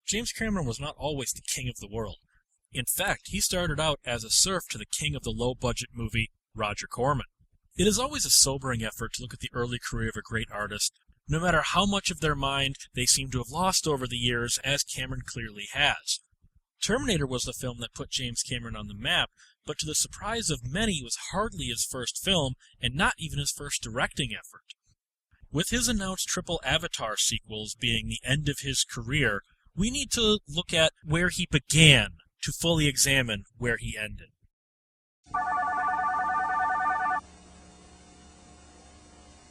James Cameron was not always the king of the world. In fact, he started out as a serf to the king of the low-budget movie, Roger Corman. It is always a sobering effort to look at the early career of a great artist, no matter how much of their mind they seem to have lost over the years, as Cameron clearly has. Terminator was the film that put James Cameron on the map, but to the surprise of many, it was hardly his first film, and not even his first directing effort. With his announced triple Avatar sequels being the end of his career, we need to look at where he began to fully examine where he ended.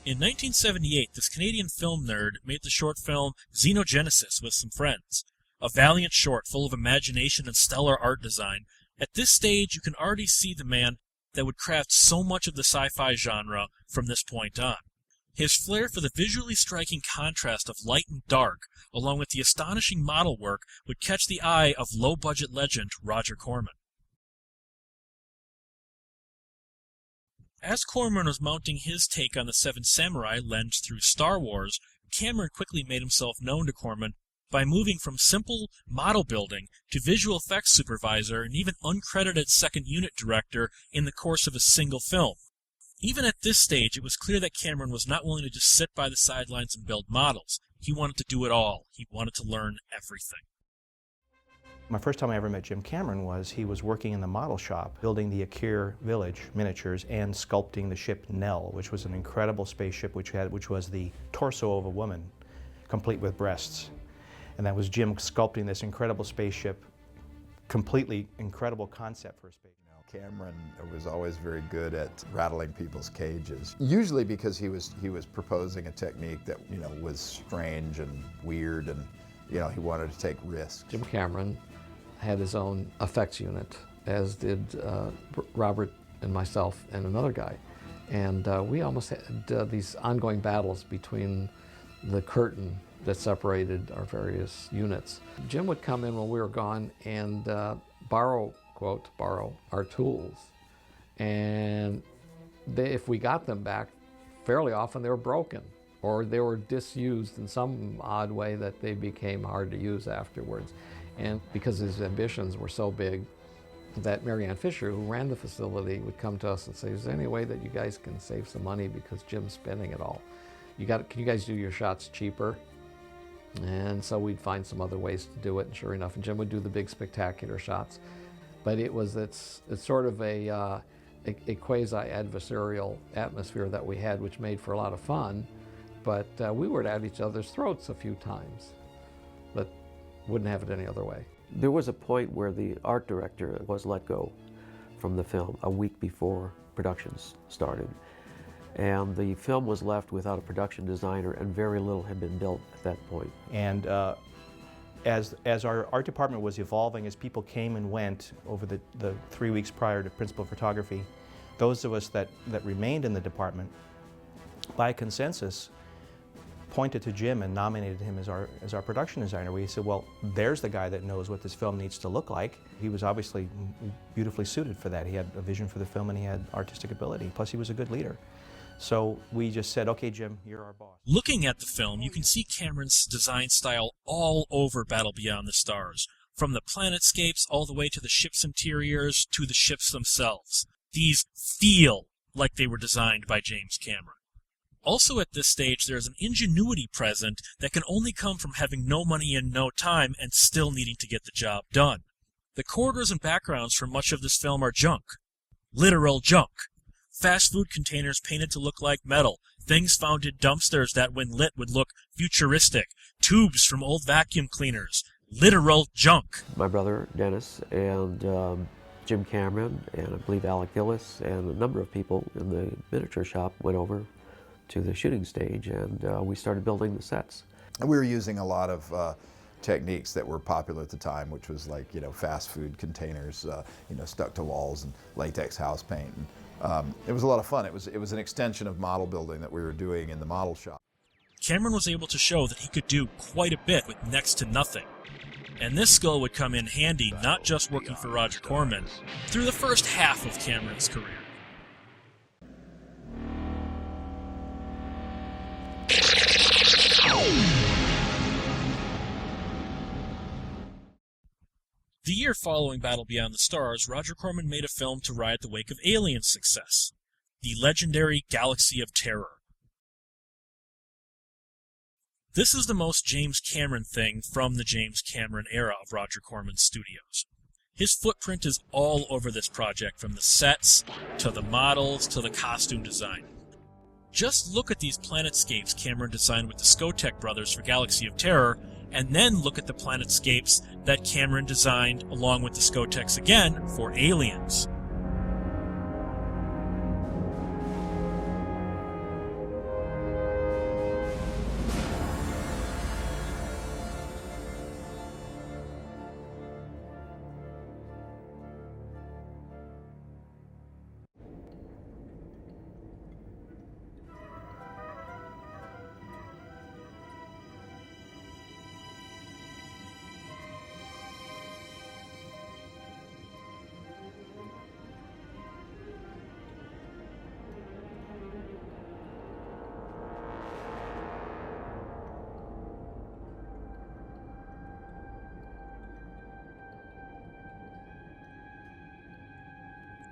In 1978, this Canadian film nerd made the short film Xenogenesis with some friends, a valiant short full of imagination and stellar art design. At this stage, you can already see the man that would craft so much of the sci-fi genre from this point on. His flair for the visually striking contrast of light and dark, along with the astonishing model work, would catch the eye of low-budget legend Roger Corman. As Corman was mounting his take on the Seven Samurai lensed through Star Wars, Cameron quickly made himself known to Corman by moving from simple model building to visual effects supervisor and even uncredited second unit director in the course of a single film. Even at this stage, it was clear that Cameron was not willing to just sit by the sidelines and build models. He wanted to do it all. He wanted to learn everything. My first time I ever met Jim Cameron was he was working in the model shop, building the Akir village miniatures and sculpting the ship Nell, which was an incredible spaceship which was the torso of a woman, complete with breasts. And that was Jim sculpting this incredible spaceship, completely incredible concept for a spaceship. Cameron was always very good at rattling people's cages, usually because he was proposing a technique that was strange and weird, and he wanted to take risks. Jim Cameron had his own effects unit, as did Robert and myself and another guy, and we almost had these ongoing battles between the curtain that separated our various units. Jim would come in when we were gone and borrow our tools, and if we got them back, fairly often they were broken or they were disused in some odd way that they became hard to use afterwards. And because his ambitions were so big that Marianne Fisher, who ran the facility, would come to us and say, is there any way that you guys can save some money because Jim's spending it all? Can you guys do your shots cheaper? And so we'd find some other ways to do it, and sure enough, and Jim would do the big spectacular shots. But it's sort of a quasi-adversarial atmosphere that we had, which made for a lot of fun. But we were at each other's throats a few times, but wouldn't have it any other way. There was a point where the art director was let go from the film a week before productions started. And the film was left without a production designer, and very little had been built at that point. And as our art department was evolving, as people came and went over the 3 weeks prior to principal photography, those of us that remained in the department, by consensus, pointed to Jim and nominated him as our production designer. We said, well, there's the guy that knows what this film needs to look like. He was obviously beautifully suited for that. He had a vision for the film and he had artistic ability. Plus he was a good leader. So we just said, okay, Jim, you're our boss. Looking at the film, you can see Cameron's design style all over Battle Beyond the Stars, from the planetscapes all the way to the ship's interiors to the ships themselves. These feel like they were designed by James Cameron. Also at this stage, there is an ingenuity present that can only come from having no money and no time and still needing to get the job done. The corridors and backgrounds for much of this film are junk. Literal junk. Fast food containers painted to look like metal, things found in dumpsters that when lit would look futuristic, tubes from old vacuum cleaners, literal junk. My brother Dennis and Jim Cameron and I believe Alec Gillis and a number of people in the miniature shop went over to the shooting stage, and we started building the sets. And we were using a lot of techniques that were popular at the time, which was like, fast food containers, stuck to walls and latex house paint. And, it was a lot of fun. It was an extension of model building that we were doing in the model shop. Cameron was able to show that he could do quite a bit with next to nothing. And this skill would come in handy not just working for Roger Corman, through the first half of Cameron's career. The year following Battle Beyond the Stars, Roger Corman made a film to ride the wake of Alien's success, the legendary Galaxy of Terror. This is the most James Cameron thing from the James Cameron era of Roger Corman studios. His footprint is all over this project, from the sets, to the models, to the costume design. Just look at these planetscapes Cameron designed with the Skotek brothers for Galaxy of Terror, and then look at the planetscapes that Cameron designed along with the Skoteks again for Aliens.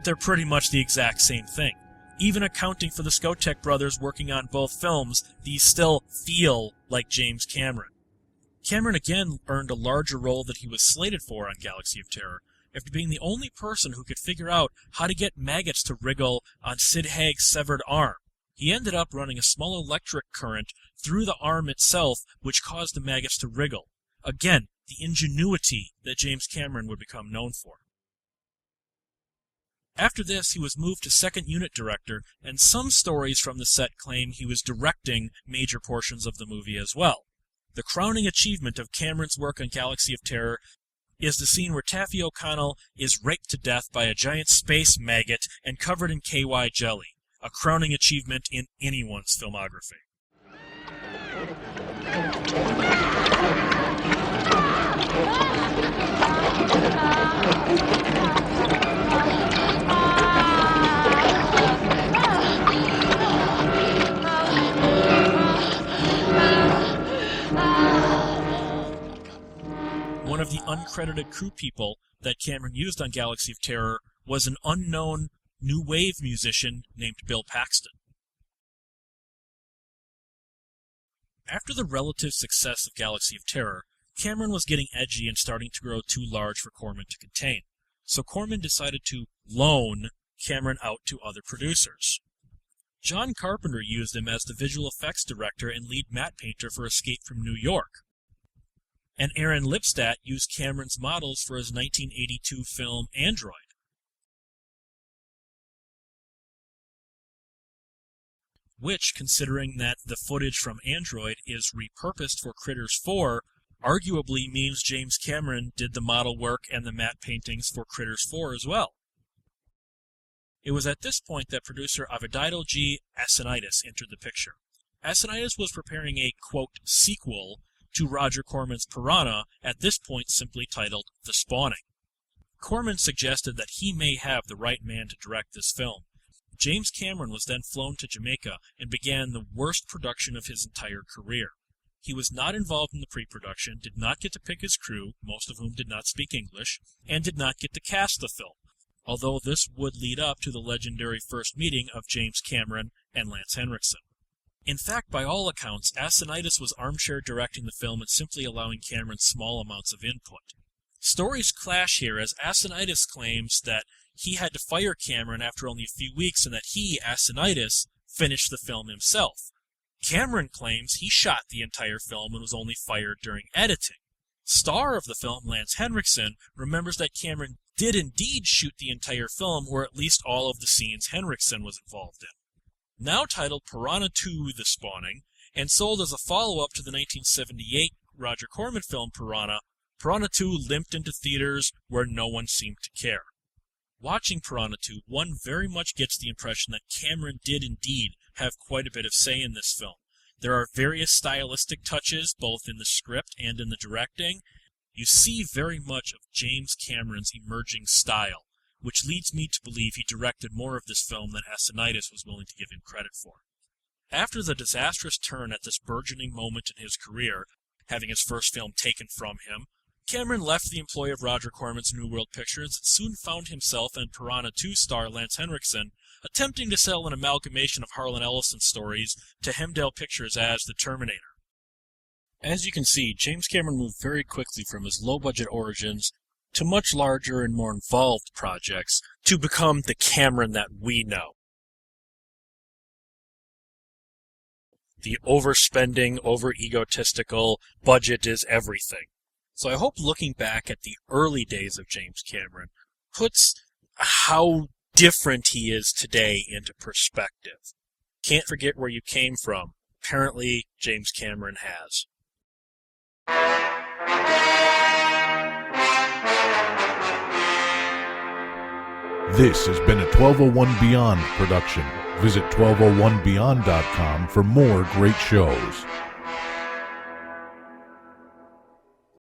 They're pretty much the exact same thing. Even accounting for the Skotek brothers working on both films, these still feel like James Cameron. Cameron again earned a larger role than he was slated for on Galaxy of Terror, after being the only person who could figure out how to get maggots to wriggle on Sid Haig's severed arm. He ended up running a small electric current through the arm itself, which caused the maggots to wriggle. Again, the ingenuity that James Cameron would become known for. After this, he was moved to second unit director, and some stories from the set claim he was directing major portions of the movie as well. The crowning achievement of Cameron's work on Galaxy of Terror is the scene where Taffy O'Connell is raped to death by a giant space maggot and covered in KY jelly, a crowning achievement in anyone's filmography. One of the uncredited crew people that Cameron used on Galaxy of Terror was an unknown new wave musician named Bill Paxton. After the relative success of Galaxy of Terror, Cameron was getting edgy and starting to grow too large for Corman to contain, so Corman decided to loan Cameron out to other producers. John Carpenter used him as the visual effects director and lead matte painter for Escape from New York. And Aaron Lipstadt used Cameron's models for his 1982 film Android. Which, considering that the footage from Android is repurposed for Critters 4, arguably means James Cameron did the model work and the matte paintings for Critters 4 as well. It was at this point that producer Avidido G. Asinitis entered the picture. Asinitis was preparing a, quote, sequel to Roger Corman's Piranha, at this point simply titled The Spawning. Corman suggested that he may have the right man to direct this film. James Cameron was then flown to Jamaica and began the worst production of his entire career. He was not involved in the pre-production, did not get to pick his crew, most of whom did not speak English, and did not get to cast the film, although this would lead up to the legendary first meeting of James Cameron and Lance Henriksen. In fact, by all accounts, Asinitis was armchair directing the film and simply allowing Cameron small amounts of input. Stories clash here, as Asinitis claims that he had to fire Cameron after only a few weeks and that he, Asinitis, finished the film himself. Cameron claims he shot the entire film and was only fired during editing. Star of the film, Lance Henriksen, remembers that Cameron did indeed shoot the entire film, or at least all of the scenes Henriksen was involved in. Now titled Piranha II: The Spawning, and sold as a follow-up to the 1978 Roger Corman film Piranha, Piranha II limped into theaters where no one seemed to care. Watching Piranha II, one very much gets the impression that Cameron did indeed have quite a bit of say in this film. There are various stylistic touches, both in the script and in the directing. You see very much of James Cameron's emerging style, which leads me to believe he directed more of this film than Asinitis was willing to give him credit for. After the disastrous turn at this burgeoning moment in his career, having his first film taken from him, Cameron left the employ of Roger Corman's New World Pictures and soon found himself and Piranha II star Lance Henriksen attempting to sell an amalgamation of Harlan Ellison stories to Hemdale Pictures as the Terminator. As you can see, James Cameron moved very quickly from his low-budget origins to much larger and more involved projects to become the Cameron that we know. The overspending, over-egotistical, budget is everything. So I hope looking back at the early days of James Cameron puts how different he is today into perspective. Can't forget where you came from. Apparently, James Cameron has. This has been a 1201 Beyond production. Visit 1201beyond.com for more great shows.